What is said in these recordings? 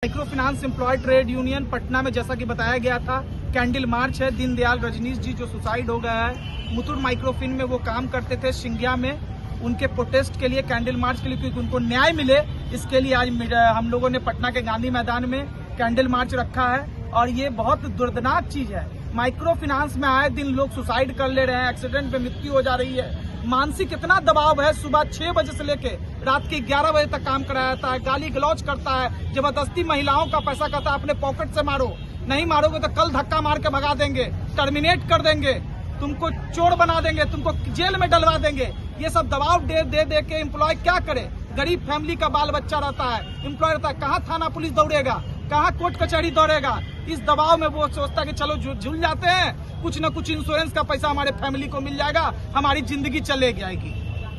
Micro finance employ trade union Patna में जैसा कि बताया गया था कैंडल मार्च है। दीनदयाल रजनीश जी जो सुसाइड हो गया है, मुथूट माइक्रोफिन में वो काम करते थे सिंघिया में, उनके प्रोटेस्ट के लिए कैंडल मार्च के लिए, क्योंकि उनको न्याय मिले, इसके लिए आज हम लोगों ने पटना के गांधी मैदान में कैंडल मार्च रखा है। और ये बहुत दर्दनाक चीज है। माइक्रो फाइनेंस में आए दिन लोग सुसाइड कर ले रहे हैं, एक्सीडेंट में मृत्यु हो जा रही है। मानसिक इतना दबाव है, सुबह 6 बजे से लेके रात के 11 बजे तक काम कराया जाता है, गाली गलौज करता है, जबरदस्ती महिलाओं का पैसा कहता है अपने पॉकेट से मारो, नहीं मारोगे तो कल धक्का मार के भगा देंगे, टर्मिनेट कर देंगे, तुमको चोर बना देंगे, तुमको जेल में डलवा देंगे। ये सब दबाव दे के एम्प्लॉय क्या करे? गरीब फैमिली का बाल बच्चा रहता है, एम्प्लॉय रहता है, कहाँ थाना पुलिस दौड़ेगा, कहाँ कोर्ट कचहरी दौड़ेगा? इस दबाव में वो सोचता है कि चलो झूल जाते हैं, कुछ न कुछ इंश्योरेंस का पैसा हमारे फैमिली को मिल जाएगा, हमारी जिंदगी चले जाएगी।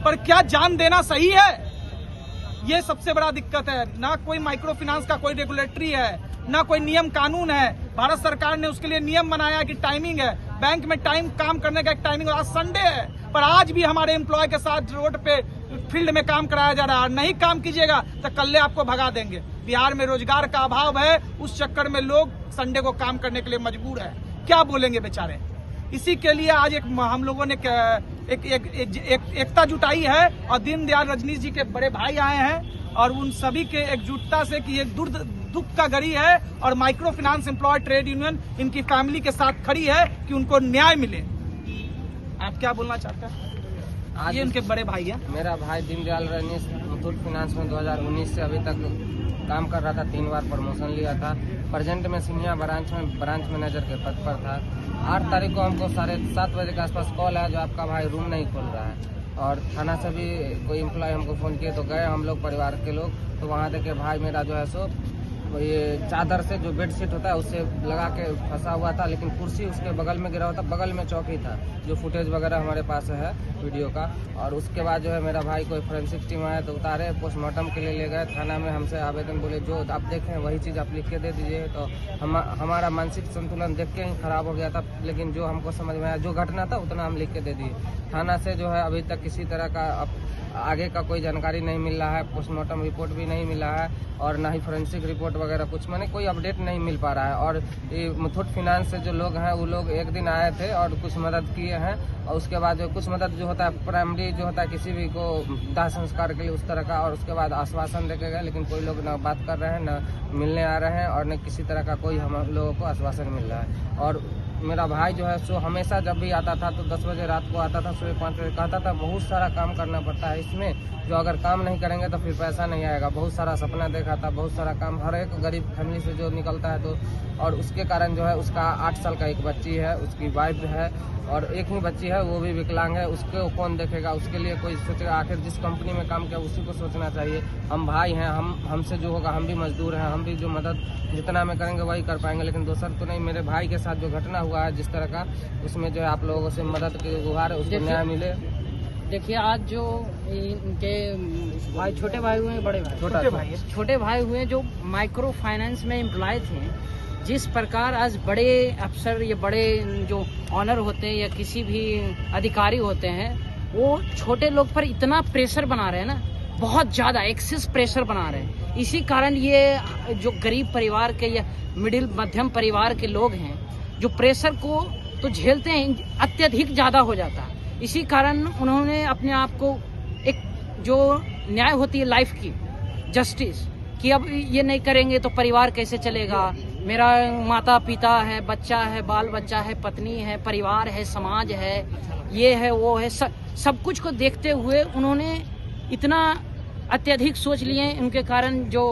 पर क्या जान देना सही है? ये सबसे बड़ा दिक्कत है। ना कोई माइक्रो फाइनेंस का कोई रेगुलेटरी है, ना कोई नियम कानून है। भारत सरकार ने उसके लिए नियम बनाया कि टाइमिंग है, बैंक में काम करने का एक टाइमिंग, आज संडे है, पर आज भी हमारे एम्प्लॉय के साथ रोड पे फील्ड में काम कराया जा रहा है। नहीं काम कीजिएगा तो कल आपको भगा देंगे। बिहार में रोजगार का अभाव है, उस चक्कर में लोग संडे को काम करने के लिए मजबूर है। क्या बोलेंगे बेचारे? इसी के लिए आज हम लोगों ने एकता जुटाई है और दीनदयाल रजनीश जी के बड़े भाई आए हैं और उन सभी के एकजुटता से कि ये दुख का घड़ी है और micro finance employ trade union इनकी फैमिली के साथ खड़ी है कि उनको न्याय मिले। आप क्या बोलना चाहते हैं? आज ये उनके बड़े भाई हैं। मेरा भाई दीनदयाल रजनीश मुथूट फाइनेंस में 2019 से अभी तक काम कर रहा था, 3 बार प्रमोशन लिया था। प्रेजेंट में सिंघिया ब्रांच मैनेजर के पद पर था। 8 तारीख को हमको 7:30 बजे के आसपास कॉल आया जो आपका भाई रूम नहीं खोल रहा है, और थाना से भी कोई एम्प्लॉय हमको फ़ोन किए, तो गए हम लोग परिवार के लोग, तो वहाँ देखे भाई मेरा जो है सो ये चादर से जो बेडशीट होता है उससे लगा के फंसा हुआ था, लेकिन कुर्सी उसके बगल में गिरा हुआ था, बगल में चौकी था, जो फुटेज वगैरह हमारे पास है वीडियो का। और उसके बाद जो है मेरा भाई कोई फोरेंसिक टीम आया तो उतारे, पोस्टमार्टम के लिए ले गए थाना में। हमसे आवेदन बोले जो आप देखें वही चीज़ आप लिख के दे दीजिए। तो हमारा मानसिक संतुलन देख के ही खराब हो गया था, लेकिन जो हमको समझ में आया जो घटना था उतना हम लिख के दे दिए। थाना से जो है अभी तक किसी तरह का आगे का कोई जानकारी नहीं मिल रहा है, पोस्टमार्टम रिपोर्ट भी नहीं मिला है और ना ही फोरेंसिक रिपोर्ट वगैरह कुछ, माने कोई अपडेट नहीं मिल पा रहा है। और ये मुथूट फाइनेंस से जो लोग हैं वो लोग एक दिन आए थे और कुछ मदद किए हैं, और उसके बाद जो कुछ मदद जो होता है प्राइमरी जो होता है किसी भी को दाह संस्कार के लिए उस तरह का, और उसके बाद आश्वासन देके गए, लेकिन कोई लोग ना बात कर रहे हैं, ना मिलने आ रहे हैं, और न किसी तरह का कोई हम लोगों को आश्वासन मिल रहा है। और मेरा भाई जो है सो हमेशा जब भी आता था तो 10 बजे रात को आता था, सुबह 5 बजे कहता था बहुत सारा काम करना पड़ता है इसमें, जो अगर काम नहीं करेंगे तो फिर पैसा नहीं आएगा। बहुत सारा सपना देखा था, बहुत सारा काम हर एक गरीब फैमिली से जो निकलता है तो, और उसके कारण जो है उसका 8 साल का एक बच्ची है, उसकी वाइफ है और एक ही बच्ची है, वो भी विकलांग है। उसको कौन देखेगा? उसके लिए कोई सोचेगा? आखिर जिस कंपनी में काम किया उसी को सोचना चाहिए। हम भाई हैं, हमसे जो होगा, हम भी मजदूर हैं, हम भी जो मदद जितना में करेंगे वही कर पाएंगे, लेकिन दूसर तो नहीं। मेरे भाई के साथ जो घटना हुआ है जिस तरह का, उसमें जो है आप लोगों से मदद की गुहार है, उसको न्याय मिले। देखिए आज जो इनके भाई, छोटे भाई हुए, बड़े भाई, छोटे भाई हुए जो माइक्रो फाइनेंस में एम्प्लॉय थे, जिस प्रकार आज बड़े अफसर या बड़े जो ऑनर होते हैं या किसी भी अधिकारी होते हैं, वो छोटे लोग पर इतना प्रेशर बना रहे हैं ना, बहुत ज़्यादा एक्सेस प्रेशर बना रहे हैं। इसी कारण ये जो गरीब परिवार के या मिडिल मध्यम परिवार के लोग हैं, जो प्रेशर को तो झेलते हैं, अत्यधिक ज़्यादा हो जाता है। इसी कारण उन्होंने अपने आप को एक जो न्याय होती है लाइफ की, जस्टिस, कि अब ये नहीं करेंगे तो परिवार कैसे चलेगा, मेरा माता पिता है, बच्चा है, बाल बच्चा है, पत्नी है, परिवार है, समाज है, ये है वो है, सब कुछ को देखते हुए उन्होंने इतना अत्यधिक सोच लिए। उनके कारण जो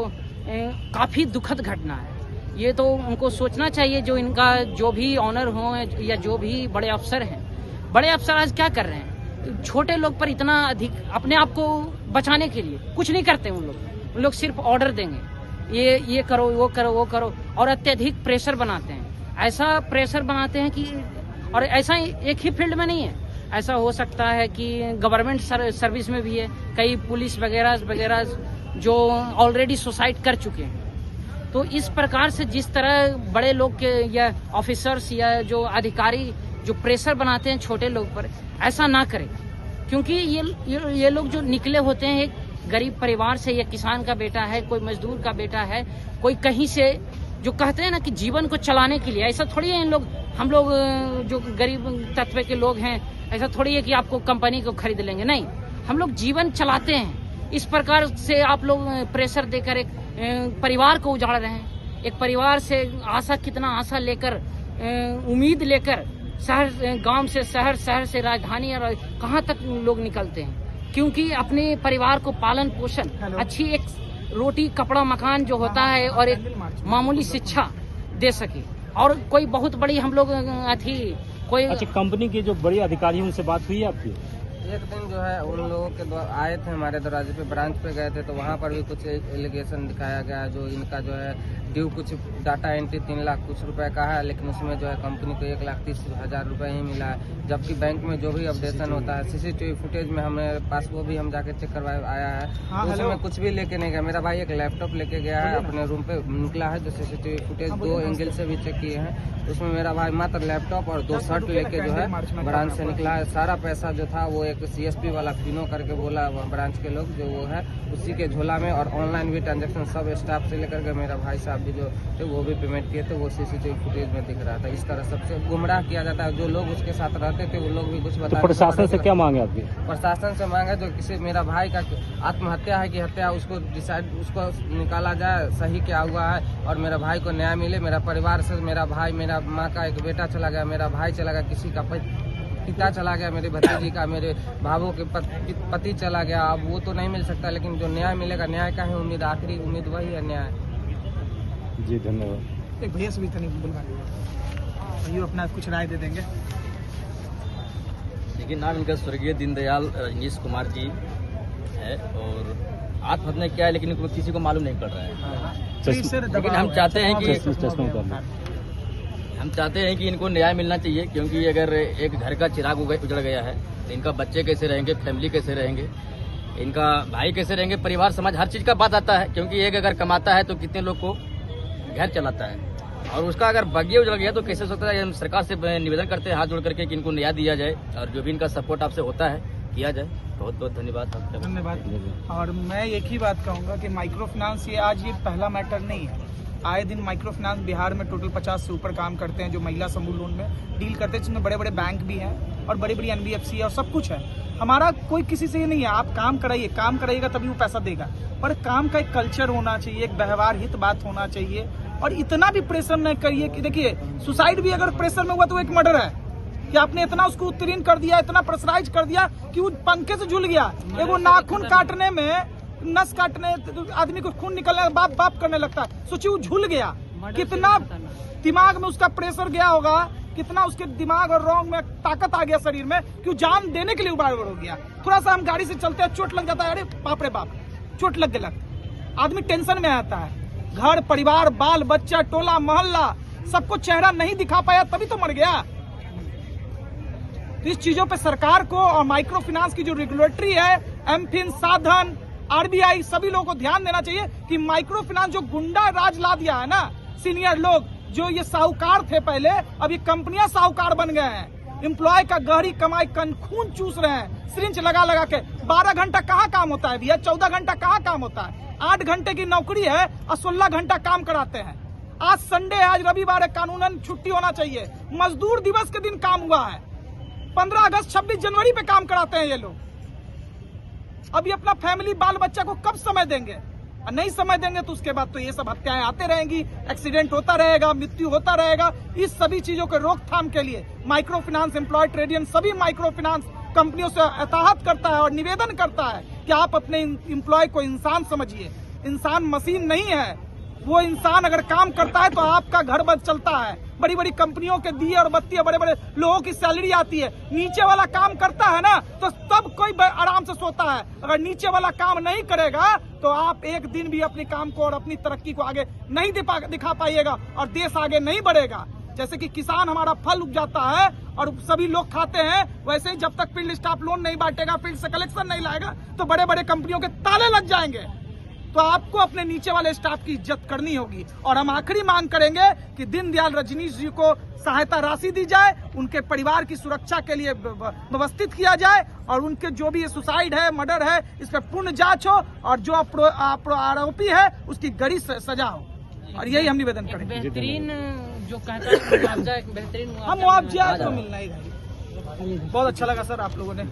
काफ़ी दुखद घटना है, ये तो उनको सोचना चाहिए। जो इनका जो भी ऑनर हो या जो भी बड़े अफसर हैं, बड़े अफसर आज क्या कर रहे हैं? छोटे लोग पर इतना अधिक अपने आप को बचाने के लिए कुछ नहीं करते। उन लोग सिर्फ ऑर्डर देंगे, ये करो, वो करो, वो करो, और अत्यधिक प्रेशर बनाते हैं। ऐसा प्रेशर बनाते हैं कि, और ऐसा एक ही फील्ड में नहीं है, ऐसा हो सकता है कि गवर्नमेंट सर्विस में भी है, कई पुलिस वगैरह जो ऑलरेडी सुसाइड कर चुके हैं। तो इस प्रकार से जिस तरह बड़े लोग के या ऑफिसर्स या जो अधिकारी जो प्रेशर बनाते हैं छोटे लोग पर, ऐसा ना करें, क्योंकि ये लोग जो निकले होते हैं एक गरीब परिवार से या किसान का बेटा है, कोई मजदूर का बेटा है, कोई कहीं से, जो कहते हैं ना कि जीवन को चलाने के लिए, ऐसा थोड़ी है इन लोग, हम लोग जो गरीब तत्व के लोग हैं, ऐसा थोड़ी है कि आपको कंपनी को खरीद लेंगे, नहीं, हम लोग जीवन चलाते हैं। इस प्रकार से आप लोग प्रेशर देकर एक परिवार को उजाड़ रहे हैं। एक परिवार से आशा, कितना आशा लेकर, उम्मीद लेकर शहर, गांव से शहर, शहर से राजधानी, और कहां तक लोग निकलते हैं, क्योंकि अपने परिवार को पालन पोषण, अच्छी एक रोटी कपड़ा मकान जो होता है और एक मामूली शिक्षा दे सके। और कोई बहुत बड़ी हम लोग कोई अच्छा, कंपनी के जो बड़े अधिकारी हैं उनसे बात हुई है आपकी? एक दिन जो है उन लोगों के आए थे हमारे दरवाजे पे, ब्रांच पे गए थे, तो वहाँ पर भी कुछ एलिगेशन दिखाया गया, जो इनका जो है ड्यू कुछ डाटा एंट्री 3 लाख कुछ रुपए का है, लेकिन उसमें जो है कंपनी को 1,30,000 रुपए ही मिला है। जबकि बैंक में जो भी अपडेशन होता है, सीसीटीवी फुटेज में हमारे पास वो भी हम जाके चेक करवाए आया है, तो उसमें कुछ भी लेके नहीं गया। मेरा भाई एक लैपटॉप लेके गया है, अपने रूम पे निकला है, जो सीसीटीवी फुटेज 2 एंगल से भी चेक किए हैं, उसमें मेरा भाई मात्र लैपटॉप और 2 शर्ट लेके जो है ब्रांच से निकला है। सारा पैसा जो था वो एक CSP वाला फिनो करके बोला ब्रांच के लोग, जो वो है उसी के झोला में, और ऑनलाइन भी ट्रांजैक्शन सब स्टाफ से लेकर के मेरा भाई साहब भी जो थे वो भी पेमेंट किए थे, वो सीसीटीवी फुटेज में दिख रहा था। इस तरह सबसे गुमराह किया जाता है। जो लोग उसके साथ रहते थे वो लोग भी कुछ बता। तो प्रशासन से क्या मांगे आपकी? प्रशासन से मांगे जो किसी मेरा भाई का आत्महत्या है कि हत्या, उसको डिसाइड, उसको निकाला जाए सही क्या हुआ है, और मेरा भाई को न्याय मिले। मेरा परिवार से मेरा भाई, मेरा माँ का एक बेटा चला गया, मेरा भाई चला गया, किसी का पिता चला गया, मेरे भतीजी का, मेरे भावों के पति चला गया। अब वो तो नहीं मिल सकता, लेकिन जो न्याय मिलेगा, न्याय का ही उम्मीद, आखिरी उम्मीद वही है, न्याय। जी धन्यवाद। एक भैया से भी तनिक बुलवा लीजिए, अपना कुछ राय दे देंगे। देखिए, नाम इनका स्वर्गीय दीनदयाल रजनीश कुमार जी है, और आत्महत्या क्या है लेकिन इनको किसी को मालूम नहीं पड़ रहा है। लेकिन हम चाहते हैं कि इनको न्याय मिलना चाहिए, क्योंकि अगर एक घर का चिराग उजड़ गया है तो इनका बच्चे कैसे रहेंगे, फैमिली कैसे रहेंगे, इनका भाई कैसे रहेंगे, परिवार समाज हर चीज का बात आता है। क्योंकि एक अगर कमाता है तो कितने लोग को घर चलाता है, और उसका अगर बगिया उजड़ गया तो कैसे हो सकता है। हम सरकार से निवेदन करते हैं हाथ जोड़ करके कि इनको न्याय दिया जाए, और जो भी इनका सपोर्ट आपसे होता है किया जाए। बहुत बहुत धन्यवाद आपका। धन्यवाद। और मैं एक ही बात कहूँगा कि माइक्रो फाइनेंस ये आज ये पहला मैटर नहीं है। आए दिन माइक्रो फाइनेंस बिहार में टोटल 50 से ऊपर काम करते हैं, जो महिला समूह लोन में डील करते हैं, जिसमें बड़े बड़े बैंक भी हैं और बड़ी बड़ी NBFC है और सब कुछ है। हमारा कोई किसी से ये नहीं है, आप काम कराइए, काम कराइएगा तभी वो पैसा देगा, पर काम का एक कल्चर होना चाहिए, एक व्यवहार हित बात होना चाहिए। और इतना भी प्रेशर नहीं करिए कि देखिए, सुसाइड भी अगर प्रेशर में हुआ तो एक मर्डर है, कि आपने इतना उसको उत्तीर्ण कर दिया, इतना प्रेशराइज कर दिया कि वो पंखे से झूल गया। एगो नाखून काटने में, नस काटने, आदमी को खून निकलने बाप बाप करने लगता है, सोचिए वो झूल गया, कितना दिमाग में उसका प्रेशर गया होगा, कितना उसके दिमाग और रोंग में ताकत आ गया शरीर में कि वो जान देने के लिए उबाड़ हो गया। थोड़ा सा हम गाड़ी से चलते हैं, चोट लग जाता है, अरे बाप रे बाप, चोट लग गया, आदमी टेंशन में आता है। घर परिवार, बाल बच्चा, टोला मोहल्ला, सबको चेहरा नहीं दिखा पाया तभी तो मर गया। तो इस चीजों पे सरकार को और माइक्रो फाइनेंस की जो रेगुलेटरी है, एमफिन, साधन, RBI, सभी लोगों को ध्यान देना चाहिए कि माइक्रो फाइनेंस जो गुंडा राज ला दिया है ना, सीनियर लोग जो ये साहूकार थे पहले, अब ये कंपनियां साहूकार बन गए हैं। एम्प्लॉय का गहरी कमाई खून चूस रहे हैं, सिरिंज लगा लगा के। 12 घंटा कहाँ काम होता है भैया, 14 घंटा कहाँ काम होता है। 8 घंटे की नौकरी है और 16 घंटा काम कराते हैं। आज संडे है, आज रविवार है, कानूनन छुट्टी होना चाहिए। मजदूर दिवस के दिन काम हुआ है, 15 अगस्त 26 जनवरी पे काम कराते हैं ये लोग। अभी अपना फैमिली, बाल बच्चा को कब समय देंगे? नहीं समय देंगे तो उसके बाद तो ये सब हत्याएं आते रहेंगी, एक्सीडेंट होता रहेगा, मृत्यु होता रहेगा। इस सभी चीजों के रोकथाम के लिए micro finance, employ trade union सभी माइक्रो फाइनेंस कंपनियों से एहतियात करता है और निवेदन करता है कि आप अपने एम्प्लॉय को इंसान समझिए। इंसान मशीन नहीं है, वो इंसान अगर काम करता है तो आपका घर बस चलता है। बड़ी बड़ी कंपनियों के दिए और बत्ती, बड़े बड़े लोगों की सैलरी आती है। नीचे वाला काम करता है ना तो तब कोई आराम से सोता है। अगर नीचे वाला काम नहीं करेगा तो आप एक दिन भी अपने काम को और अपनी तरक्की को आगे नहीं दिखा पाइएगा और देश आगे नहीं बढ़ेगा। जैसे कि किसान हमारा फल उपजाता है और सभी लोग खाते हैं, वैसे ही जब तक फील्ड स्टाफ लोन नहीं बांटेगा, फील्ड से कलेक्शन नहीं लाएगा तो बड़े बड़े कंपनियों के ताले लग जाएंगे। तो आपको अपने नीचे वाले स्टाफ की इज्जत करनी होगी। और हम आखिरी मांग करेंगे कि दीनदयाल रजनीश जी को सहायता राशि दी जाए, उनके परिवार की सुरक्षा के लिए व्यवस्थित किया जाए, और उनके जो भी सुसाइड है, मर्डर है, इस पर पूर्ण जांच हो, और जो आरोपी है उसकी कड़ी सजा हो। और यही हम निवेदन करेंगे। बेहतरीन जो कहता है मुआवजा, एक बेहतरीन हम मुआवजा तो मिलना ही है। बहुत अच्छा लगा सर आप लोगों ने